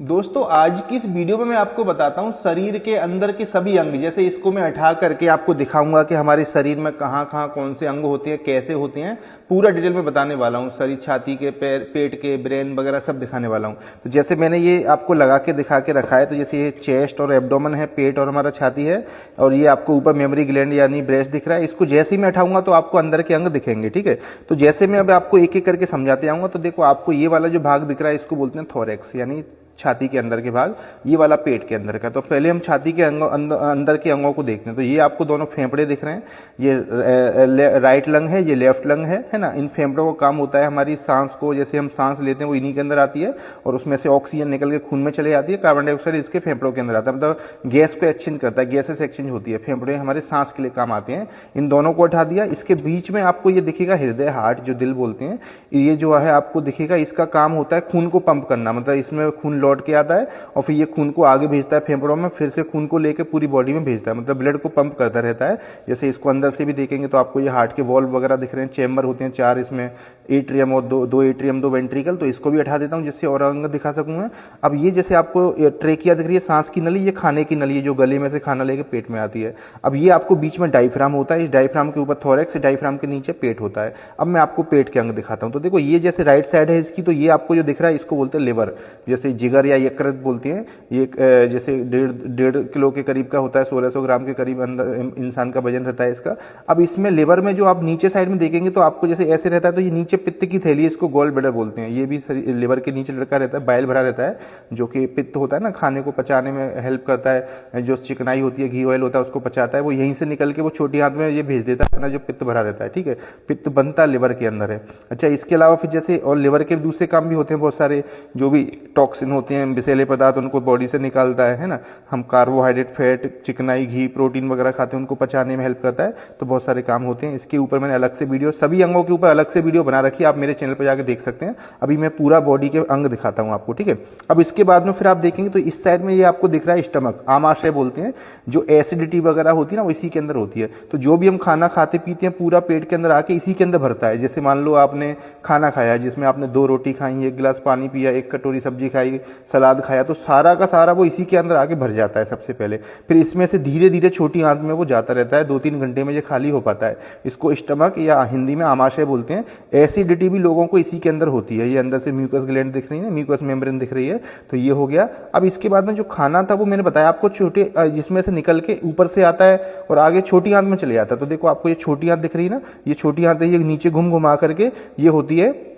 दोस्तों आज की इस वीडियो में मैं आपको बताता हूँ शरीर के अंदर के सभी अंग। जैसे इसको मैं उठा करके आपको दिखाऊंगा कि हमारे शरीर में कहाँ कहाँ कौन से अंग होते हैं, कैसे होते हैं, पूरा डिटेल में बताने वाला हूँ। शरीर, छाती के, पैर, पेट के, ब्रेन वगैरह सब दिखाने वाला हूँ। तो जैसे मैंने ये आपको लगा के दिखा के रखा है, तो जैसे ये चेस्ट और एब्डोमेन है, पेट और हमारा छाती है, और ये आपको ऊपर मेमोरी ग्लैंड यानी ब्रेस्ट दिख रहा है। इसको जैसे ही मैं उठाऊंगा तो आपको अंदर के अंग दिखेंगे, ठीक है। तो जैसे मैं अब आपको एक एक करके समझाते आऊंगा, तो देखो आपको ये वाला जो भाग दिख रहा है इसको बोलते हैं थोरैक्स, यानी छाती के अंदर के भाग, ये वाला पेट के अंदर का। तो पहले हम छाती के अंदर के अंगों को देखते हैं। तो ये आपको दोनों फेफड़े दिख रहे हैं, ये राइट लंग है, ये लेफ्ट लंग है ना। इन फेफड़ों का काम होता है हमारी सांस को, जैसे हम सांस लेते हैं वो इन्हीं के अंदर आती है, और उसमें से ऑक्सीजन निकल के खून में चले जाती है, कार्बन डाइऑक्साइड इसके फेफड़ों के अंदर आता है, मतलब गैस को एक्सचेंज करता है, गैसेस एक्सचेंज होती है। फेफड़े हमारे सांस के लिए काम आते हैं। इन दोनों को उठा दिया। इसके बीच में आपको ये दिखेगा हृदय, हार्ट, जो दिल बोलते हैं, ये जो है आपको दिखेगा, इसका काम होता है खून को पंप करना, मतलब इसमें खून लौट के आता है और फिर ये खून को आगे भेजता है फेफड़ों में, फिर से खून को लेकर पूरी बॉडी में भेजता है, मतलब ब्लड को पंप करता रहता है। जैसे इसको अंदर से भी देखेंगे तो आपको ये हार्ट के वॉल्व वगैरह दिख रहे हैं, चैम्बर होते हैं 4 इसमें, एट्रियम और दो एट्रियम, 2 वेंट्रिकल। तो इसको भी हटा देता हूँ जिससे और अंग दिखा सकूंगा। अब ये जैसे आपको ट्रेकिया दिख रही है, सांस की नली, ये खाने की नली है जो गले में से खाना लेके पेट में आती है। अब ये आपको बीच में डायफ्राम होता है, इस डायफ्राम के ऊपर थोरैक्स, डायफ्राम के नीचे पेट होता है। अब मैं आपको पेट के अंग दिखाता हूँ। तो देखो ये जैसे राइट साइड है इसकी, तो ये आपको जो दिख रहा है इसको बोलते हैं लिवर, जैसे जिगर या यकृत बोलते हैं। ये जैसे 1.5 किलो के करीब का होता है, 1600 ग्राम के करीब अंदर इंसान का वजन रहता है इसका। अब इसमें लिवर में जो आप नीचे साइड में देखेंगे तो आपको जैसे ऐसे रहता है, तो ये नीचे पित्त की थैली, इसको गॉल ब्लैडर बोलते हैं। ये भी लिवर के नीचे लड़का रहता है, बाइल भरा रहता है, जो कि पित्त होता है ना, खाने को पचाने में हेल्प करता है, जो चिकनाई होती है, घी ऑयल होता है, उसको पचाता है। वो यहीं से निकल के वो छोटी आंत में ये भेज देता है अपना जो पित्त भरा रहता है, ठीक है। पित्त बनता लिवर के अंदर है। अच्छा, इसके अलावा फिर जैसे और लिवर के दूसरे काम भी होते हैं बहुत सारे, जो भी टॉक्सिन होते हैं, विषैले पदार्थ, उनको बॉडी से निकालता है ना। हम कार्बोहाइड्रेट, फैट, चिकनाई, घी, प्रोटीन वगैरह खाते हैं, उनको पचाने में हेल्प करता है। तो बहुत सारे काम होते हैं। इसके ऊपर मैंने अलग से वीडियो, सभी अंगों के ऊपर अलग से वीडियो बना रखी है, आप मेरे चैनल पर जाकर देख सकते हैं। अभी मैं पूरा बॉडी के अंग दिखाता हूं आपको, ठीक है। अब इसके बाद में फिर आप देखेंगे तो इस साइड में ये आपको दिख रहा है स्टमक, आमाशय बोलते हैं। जो एसिडिटी वगैरह होती है ना, वो इसी के अंदर होती है। तो जो भी हम खाना खाते पीते हैं पूरा पेट के अंदर आके इसी के अंदर भरता है। जैसे मान लो आपने खाना खाया जिसमें आपने 2 रोटी खाई, 1 गिलास पानी पिया, 1 कटोरी सब्जी खाई, सलाद खाया, तो सारा का सारा वो इसी के अंदर आके भर जाता है सबसे पहले। फिर इसमें से धीरे धीरे छोटी आंत में वो जाता रहता है, 2-3 घंटे में ये खाली हो पाता है। इसको स्टमक या हिंदी में आमाशय बोलते हैं। एसिडिटी भी लोगों को इसी के अंदर होती है। ये अंदर से म्यूकस ग्लैंड दिख रही है, म्यूकस मेम्ब्रेन दिख रही है। तो ये हो गया। अब इसके बाद में जो खाना था वो मैंने बताया आपको, छोटे जिसमें से निकल के ऊपर से आता है और आगे छोटी आंत में चले जाता है। तो देखो आपको ये छोटी आंत दिख रही है ना, ये छोटी आंत है, ये नीचे घुमा करके ये होती है।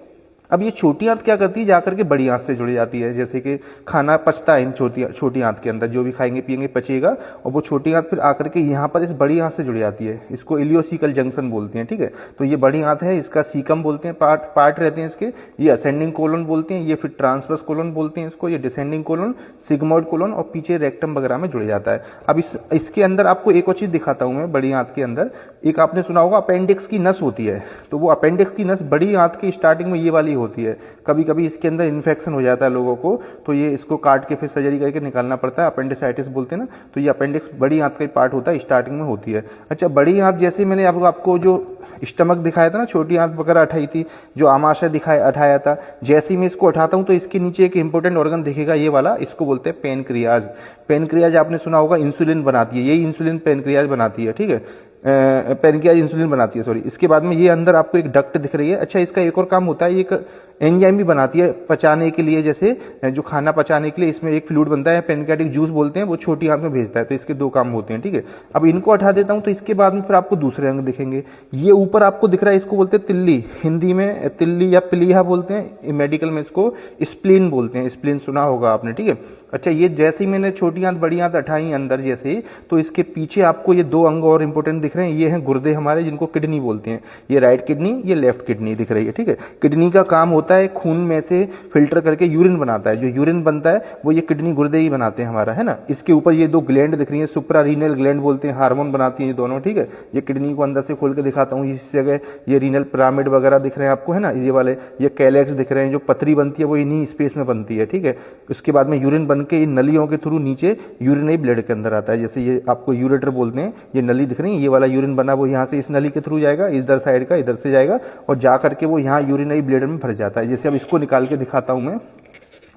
अब ये छोटी आंत क्या करती है, जाकर के बड़ी आंत से जुड़ जाती है। जैसे कि खाना पचता है इन छोटी आंत के अंदर, जो भी खाएंगे पिएंगे पचेगा, और वो छोटी आंत फिर आकर के यहाँ पर इस बड़ी आंत से जुड़ जाती है। इसको इलियोसिकल जंक्शन बोलते हैं, ठीक है। तो ये बड़ी आंत है, इसका सीकम बोलते हैं, पार्ट रहते हैं इसके। ये असेंडिंग कोलन बोलते हैं, ये फिर ट्रांसवर्स कोलन बोलते हैं इसको, ये डिसेंडिंग कोलन, सिग्मोइड कोलन, और पीछे रेक्टम वगैरह में जुड़ जाता है। अब इसके अंदर आपको एक और चीज दिखाता हूं मैं। बड़ी आंत के अंदर एक आपने सुना होगा अपेंडिक्स की नस होती है। तो वो अपेंडिक्स की नस बड़ी आंत की स्टार्टिंग में ये वाली होती है। कभी कभी इसके अंदर इन्फेक्शन हो जाता है लोगों को, तो ये इसको काट के फिर सर्जरी करके निकालना पड़ता है, अपेंडिसाइटिस बोलते हैं ना। तो ये अपेंडिक्स बड़ी आंत का पार्ट होता है, स्टार्टिंग में होती है। अच्छा, बड़ी आंत जैसे मैंने आपको जो स्टमक दिखाया था ना, छोटी आंत वगैरह उठाई थी, जो आमाशय उठाया था, जैसे ही मैं इसको उठाता हूं तो इसके नीचे एक इंपॉर्टेंट ऑर्गन दिखेगा, ये वाला, इसको बोलते हैं पेनक्रियाज। पेनक्रियाज आपने सुना होगा, इंसुलिन बनाती है, यही इंसुलिन पेनक्रियाज बनाती है, ठीक है। पेनक्रियाज इंसुलिन बनाती है, सॉरी। इसके बाद में ये अंदर आपको एक डक्ट दिख रही है। अच्छा, इसका एक और काम होता है, एक एंजाइम भी बनाती है पचाने के लिए, जैसे जो खाना पचाने के लिए इसमें एक फ्लूइड बनता है, पेनक्रियाटिक जूस बोलते हैं, वो छोटी आंत में भेजता है। तो इसके 2 काम होते हैं, ठीक है। अब इनको हटा देता हूं तो इसके बाद में फिर आपको दूसरे अंग दिखेंगे। ये ऊपर आपको दिख रहा है, इसको बोलते हैं तिल्ली, हिंदी में तिल्ली या प्लीहा बोलते हैं, मेडिकल में इसको स्प्लीन बोलते हैं। स्प्लीन सुना होगा आपने, ठीक है। अच्छा, ये जैसे ही मैंने छोटी आंत बड़ी आंत हटाई अंदर जैसे ही, तो इसके पीछे आपको ये 2 अंग और इंपॉर्टेंट दिख रहे हैं। ये हैं गुर्दे हमारे, जिनको किडनी बोलते हैं। ये राइट किडनी, ये लेफ्ट किडनी दिख रही है, ठीक है। किडनी का काम होता है खून में से फिल्टर करके यूरिन बनाता है। जो यूरिन बनता है वो ये किडनी गुर्दे ही बनाते हैं हमारा, है ना। इसके ऊपर ये 2 ग्लैंड दिख रही है, सुप्रा रीनल ग्लैंड बोलते हैं, हार्मोन बनाती है ये दोनों, ठीक है। ये किडनी को अंदर से खोल के दिखाता हूँ, इस जगह ये रीनल पिरामिड वगैरह दिख रहे हैं आपको, है ना, ये वाले। ये कैलेक्स दिख रहे हैं, जो पथरी बनती है वो इन्हीं स्पेस में बनती है, ठीक है। उसके बाद में यूरिन बन के इन नलियों के थ्रू नीचे यूरिनरी ब्लड के अंदर आता है। जैसे ये आपको यूरेटर बोलते हैं, ये नली दिख रही है, ये वाला यूरिन बना वो यहाँ से इस नली के थ्रू जाएगा, इधर साइड का इधर से जाएगा, और जा करके वो यहाँ यूरिनरी ब्लड में भर जाता है। जैसे अब इसको निकाल के दिखाता हूं मैं।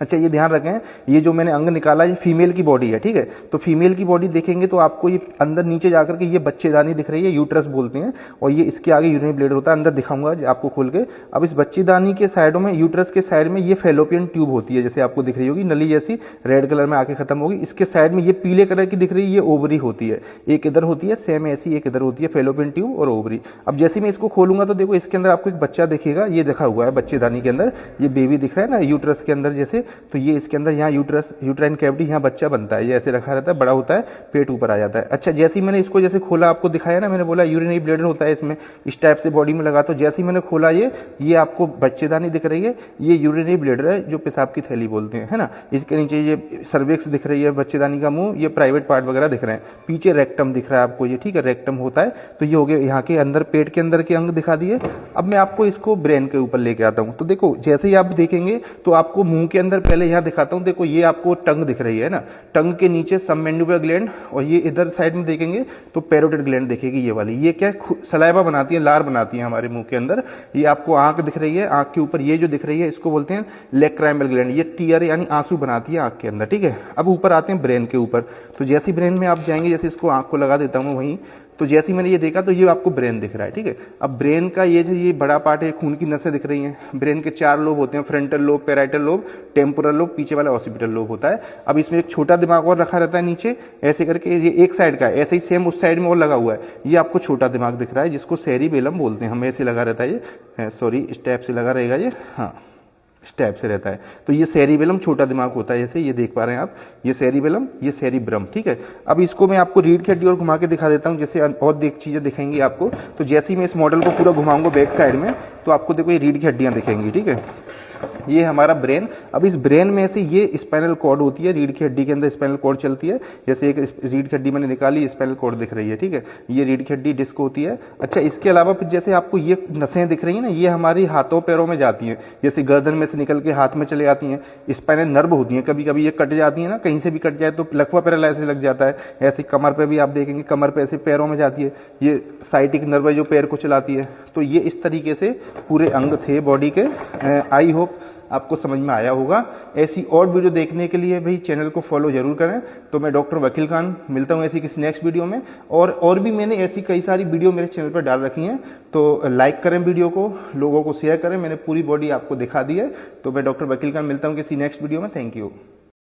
अच्छा, ये ध्यान रखें, ये जो मैंने अंग निकाला ये फीमेल की बॉडी है, ठीक है। तो फीमेल की बॉडी देखेंगे तो आपको ये अंदर नीचे जाकर के ये बच्चेदानी दिख रही है, यूट्रस बोलते हैं, और ये इसके आगे यूरिनरी ब्लैडर होता है। अंदर दिखाऊंगा आपको खोल के। अब इस बच्चेदानी के साइडों में, यूट्रस के साइड में ये फेलोपियन ट्यूब होती है, जैसे आपको दिख रही होगी नली जैसी, रेड कलर में आके खत्म होगी। इसके साइड में ये पीले कलर की दिख रही है, ये ओवरी होती है। एक इधर होती है सेम ऐसी, एक इधर होती है, फेलोपियन ट्यूब और ओवरी। अब जैसे मैं इसको खोलूंगा तो देखो इसके अंदर आपको एक बच्चा दिखेगा, ये दिखा हुआ है बच्चेदानी के अंदर, ये बेबी दिख रहा है ना यूट्रस के अंदर जैसे। तो ये इसके अंदर यहाँ यूट्रस, यूट्राइन कैविटी, यहाँ बच्चा बनता है, ये ऐसे रखा रहता है, बड़ा होता है, पेट ऊपर आ जाता है। अच्छा, जैसे ही मैंने इसको जैसे खोला, आपको दिखाया ना, मैंने बोला यूरिनरी ब्लैडर होता है इसमें, इस टाइप से बॉडी में लगा। तो जैसे ही मैंने खोला ये आपको बच्चेदानी दिख रही है, ये यूरिनरी ब्लैडर है, जो पेशाब की थैली बोलते हैं, है ना। इसके नीचे ये सर्विक्स दिख रही है, बच्चेदानी का मुंह, ये प्राइवेट पार्ट वगैरह दिख रहे हैं, पीछे रेक्टम दिख रहा है आपको ये, ठीक है, रेक्टम होता है। तो ये हो गया यहाँ के अंदर, पेट के अंदर के अंग दिखा दिए। अब मैं आपको इसको ब्रेन के ऊपर लेके आता हूँ। तो देखो जैसे ही आप देखेंगे तो आपको मुंह के अंदर, पहले यहाँ दिखाता हूँ, देखो ये आपको टंग दिख रही है ना, टंग के नीचे सबमेंडिबुलर ग्लैंड, और ये इधर साइड में देखेंगे तो पैरोटिड ग्लैंड दिखेगी, ये वाली। ये क्या है, सलाइवा बनाती है, लार बनाती है हमारे मुंह के अंदर। ये आपको आंख दिख रही है, आंख के ऊपर ये जो दिख रही है इसको बोलते हैं लैक्राइमल ग्लैंड, ये टीयर यानी आंसू बनाती है आंख के अंदर, ठीक है। अब ऊपर आते हैं ब्रेन के ऊपर। तो जैसे ब्रेन में आप जाएंगे, जैसे इसको आंख को लगा देता हूँ वहीं, तो जैसे ही मैंने ये देखा तो ये आपको ब्रेन दिख रहा है, ठीक है। अब ब्रेन का ये बड़ा पार्ट है, खून की नसें दिख रही हैं। ब्रेन के 4 लोब होते हैं, frontal lobe, parietal lobe, temporal lobe, पीछे वाला ऑसिपिटल लोब होता है। अब इसमें एक छोटा दिमाग और रखा रहता है नीचे, ऐसे करके, ये एक साइड का है, ऐसे ही सेम उस साइड में और लगा हुआ है, ये आपको छोटा दिमाग दिख रहा है, जिसको सेरिबेलम बोलते हैं हम, ऐसे लगा रहता है ये, सॉरी स्टेप से लगा रहेगा ये, हाँ स्टेप से रहता है। तो ये सेरिबेलम छोटा दिमाग होता है, जैसे ये देख पा रहे हैं आप, ये सेरिबेलम, ये सेरिब्रम, ठीक है। अब इसको मैं आपको रीढ़ की हड्डी और घुमा के दिखा देता हूँ, जैसे और चीजें दिखेंगी आपको। तो जैसे ही मैं इस मॉडल को पूरा घुमाऊंगा बैक साइड में, तो आपको देखो ये रीढ़ की हड्डियां दिखेंगी, ठीक है। ये हमारा ब्रेन। अब इस ब्रेन में से ये स्पाइनल कॉर्ड होती है, रीढ़ की हड्डी के अंदर स्पाइनल कॉर्ड चलती है। जैसे एक रीढ़ की हड्डी मैंने निकाली, स्पाइनल कॉर्ड दिख रही है, ठीक है, ये रीढ़ की हड्डी डिस्क होती है। अच्छा, इसके अलावा फिर जैसे आपको ये नसें दिख रही है ना, ये हमारी हाथों पैरों में जाती हैं, जैसे गर्दन में से निकल के हाथ में चले आती हैं। स्पाइनल नर्व होती है, कभी कभी ये कट जाती है ना, कहीं से भी कट जाए तो लकवा पैरालाइसिस लग जाता है। ऐसे कमर पे भी आप देखेंगे, कमर पे ऐसे पैरों में जाती है, ये साइटिक नर्व है जो पैर को चलाती है। तो ये इस तरीके से पूरे अंग थे बॉडी के। आई होप आपको समझ में आया होगा। ऐसी और वीडियो देखने के लिए भाई चैनल को फॉलो जरूर करें। तो मैं डॉक्टर वकील खान मिलता हूं ऐसी किसी नेक्स्ट वीडियो में। और भी मैंने ऐसी कई सारी वीडियो मेरे चैनल पर डाल रखी हैं, तो लाइक करें वीडियो को, लोगों को शेयर करें। मैंने पूरी बॉडी आपको दिखा दी है। तो मैं डॉक्टर वकील खान मिलता हूं किसी नेक्स्ट वीडियो में। Thank you.